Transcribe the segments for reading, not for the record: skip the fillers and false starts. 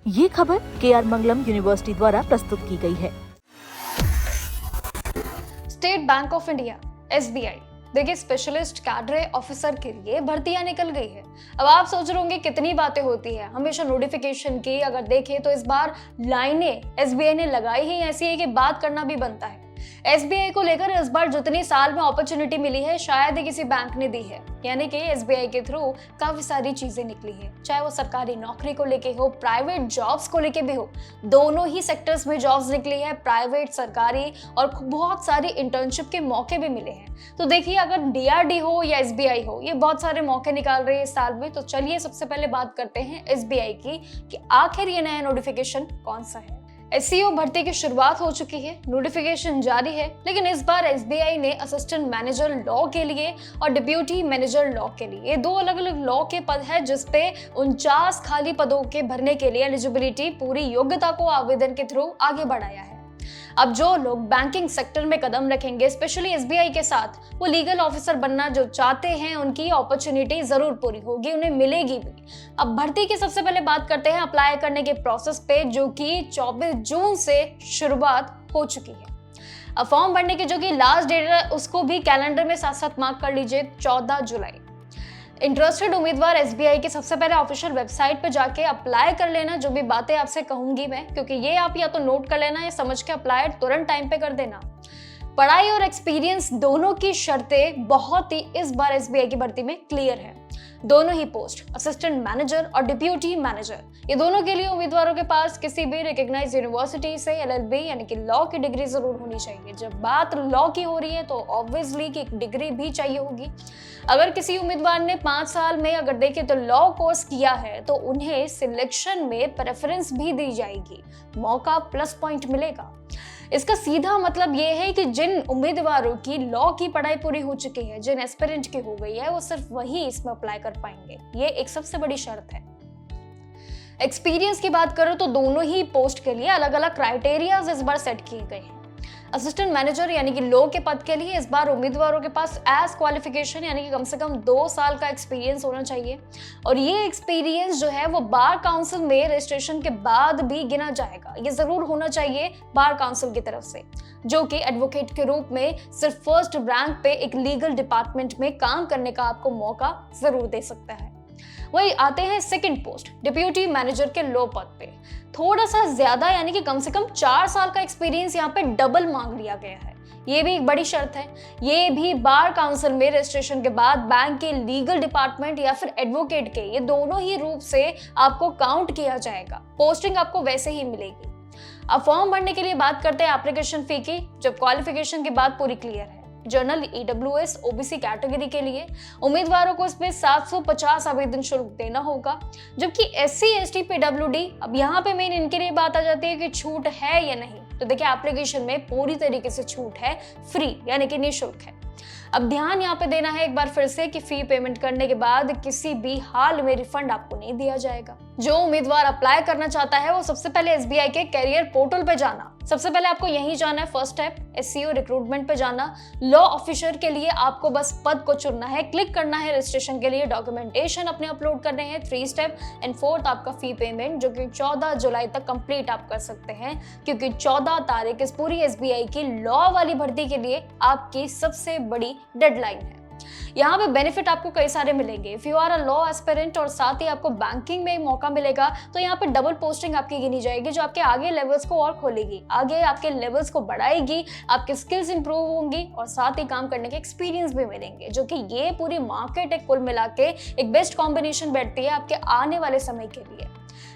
ये खबर KR मंगलम university द्वारा प्रस्तुत की गई है। State bank of India SBI देखिए स्पेशलिस्ट कैडरे ऑफिसर के लिए भर्तियां निकल गई है। अब आप सोच रहे होंगे कितनी बातें होती है हमेशा नोटिफिकेशन की, अगर देखें तो इस बार लाइनें SBI ने लगाई ही ऐसी है कि बात करना भी बनता है। SBI को लेकर इस बार जितनी साल में अपॉर्चुनिटी मिली है शायद ही किसी बैंक ने दी है, यानी कि SBI के थ्रू काफी सारी चीजें निकली है, चाहे वो सरकारी नौकरी को लेके हो, प्राइवेट जॉब्स को लेके भी हो। दोनों ही सेक्टर्स में जॉब्स निकली है, प्राइवेट, सरकारी, और बहुत सारी इंटर्नशिप के मौके भी मिले हैं। तो देखिए अगर DRD हो या SBI हो, ये बहुत सारे मौके निकाल रहे हैं इस साल में। तो चलिए सबसे पहले बात करते हैं SBI की कि आखिर ये नया नोटिफिकेशन कौन सा है। SEO भर्ती की शुरुआत हो चुकी है, नोटिफिकेशन जारी है, लेकिन इस बार SBI ने असिस्टेंट मैनेजर लॉ के लिए और डिप्यूटी मैनेजर लॉ के लिए दो अलग अलग लॉ के पद है, जिसपे 49 खाली पदों के भरने के लिए एलिजिबिलिटी पूरी योग्यता को आवेदन के थ्रू आगे बढ़ाया है। अब जो लोग बैंकिंग सेक्टर में कदम रखेंगे, स्पेशली SBI के साथ, वो लीगल ऑफिसर बनना जो चाहते हैं उनकी अपॉर्चुनिटी जरूर पूरी होगी, उन्हें मिलेगी भी। अब भर्ती की सबसे पहले बात करते हैं अप्लाई करने के प्रोसेस पे, जो कि 24 जून से शुरुआत हो चुकी है। अब फॉर्म भरने की जो कि लास्ट डेट है उसको भी कैलेंडर में साथ साथ मार्क कर लीजिए, 14 जुलाई। इंटरेस्टेड उम्मीदवार SBI की सबसे पहले ऑफिशियल वेबसाइट पे जाके अप्लाई कर लेना। जो भी बातें आपसे कहूंगी मैं, क्योंकि ये आप या तो नोट कर लेना या समझ के अप्लाई तुरंत टाइम पे कर देना। पढ़ाई और एक्सपीरियंस दोनों की शर्तें बहुत ही इस बार SBI की भर्ती में क्लियर है। दोनों ही पोस्ट, असिस्टेंट मैनेजर और डिप्यूटी मैनेजर, ये दोनों के लिए उम्मीदवारों के पास किसी भी रिकॉग्नाइज्ड यूनिवर्सिटी से LLB यानी कि लॉ की डिग्री जरूर होनी चाहिए। जब बात लॉ की हो रही है तो ऑब्वियसली कि एक डिग्री भी चाहिए होगी। अगर किसी उम्मीदवार ने 5 साल में अगर देखें तो लॉ कोर्स किया है तो उन्हें सिलेक्शन में प्रेफरेंस भी दी जाएगी, मौका प्लस पॉइंट मिलेगा। इसका सीधा मतलब ये है कि जिन उम्मीदवारों की लॉ की पढ़ाई पूरी हो चुकी है, जिन एस्पिरेंट की हो गई है, वो सिर्फ वही इसमें अप्लाई कर पाएंगे। ये एक सबसे बड़ी शर्त है। एक्सपीरियंस की बात करो तो दोनों ही पोस्ट के लिए अलग अलग क्राइटेरियाज इस बार सेट किए गए हैं। असिस्टेंट मैनेजर यानी कि लॉ के पद के लिए इस बार उम्मीदवारों के पास एज क्वालिफिकेशन यानी कि कम से कम 2 साल का एक्सपीरियंस होना चाहिए, और ये एक्सपीरियंस जो है वो बार काउंसिल में रजिस्ट्रेशन के बाद भी गिना जाएगा। ये जरूर होना चाहिए बार काउंसिल की तरफ से, जो कि एडवोकेट के रूप में सिर्फ फर्स्ट रैंक पे एक लीगल डिपार्टमेंट में काम करने का आपको मौका जरूर दे सकता है। वही आते हैं सेकंड पोस्ट, डिप्यूटी मैनेजर के लॉ पद पे। थोड़ा सा ज्यादा यानी कि कम से कम 4 साल का एक्सपीरियंस यहाँ पे डबल मांग लिया गया है। ये भी एक बड़ी शर्त है। ये भी बार काउंसिल में रजिस्ट्रेशन के बाद बैंक के लीगल डिपार्टमेंट या फिर एडवोकेट के, ये दोनों ही रूप से आपको काउंट किया जाएगा। पोस्टिंग आपको वैसे ही मिलेगी। अब फॉर्म भरने के लिए बात करते हैं एप्लीकेशन फी की, जब क्वालिफिकेशन की बात पूरी क्लियर है। जनरल, EWS, OBC कैटेगरी के लिए उम्मीदवारों को इसमें 750 आवेदन शुल्क देना होगा, जबकि SC, ST, PWD, अब यहाँ पे मेन इनके लिए बात आ जाती है कि छूट है या नहीं। तो देखिए एप्लीकेशन में पूरी तरीके से छूट है, फ्री यानी कि निःशुल्क है। अब ध्यान यहाँ पे देना है एक बार फिर से कि फी पेमेंट करने के बाद किसी भी हाल में रिफंड आपको नहीं दिया जाएगा। जो उम्मीदवार अप्लाई करना चाहता है वो सबसे पहले SBI के कैरियर पोर्टल पे जाना। सबसे पहले आपको यहीं जाना है, फर्स्ट स्टेप SEO रिक्रूटमेंट पे जाना। लॉ ऑफिसर के लिए आपको बस पद को चुनना है, क्लिक करना है रजिस्ट्रेशन के लिए, डॉक्यूमेंटेशन अपने अपलोड करने हैं, 3 स्टेप, एंड 4th आपका फी पेमेंट, जो कि 14 जुलाई तक कंप्लीट आप कर सकते हैं, क्योंकि 14 तारीख इस पूरी SBI की लॉ वाली भर्ती के लिए आपकी सबसे बड़ी डेडलाइन है। यहाँ पे बेनिफिट आपको कई सारे मिलेंगे। If you are a law aspirant, और साथ ही आपको बैंकिंग में मौका मिलेगा, तो यहाँ पे डबल पोस्टिंग आपकी गिनी जाएगी, जो आपके आगे लेवल्स को और खोलेगी, आगे आपके लेवल्स को बढ़ाएगी, आपके स्किल्स इंप्रूव होंगी, और साथ ही काम करने के एक्सपीरियंस भी मिलेंगे, जो कि ये पूरी मार्केट एक कुल मिला के एक बेस्ट कॉम्बिनेशन बैठती है आपके आने वाले समय के लिए।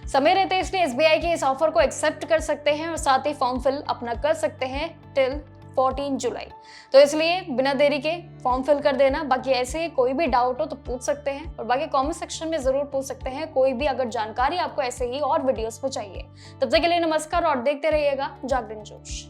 समय रहते इसलिए SBI के इस ऑफर को एक्सेप्ट कर सकते हैं और साथ ही फॉर्म फिल अपना कर सकते हैं टिल 14 जुलाई। तो इसलिए बिना देरी के फॉर्म फिल कर देना। बाकी ऐसे कोई भी डाउट हो तो पूछ सकते हैं, और बाकी कमेंट सेक्शन में जरूर पूछ सकते हैं कोई भी अगर जानकारी आपको ऐसे ही और वीडियोस में चाहिए। तब तक के लिए नमस्कार और देखते रहिएगा जागरण जोश।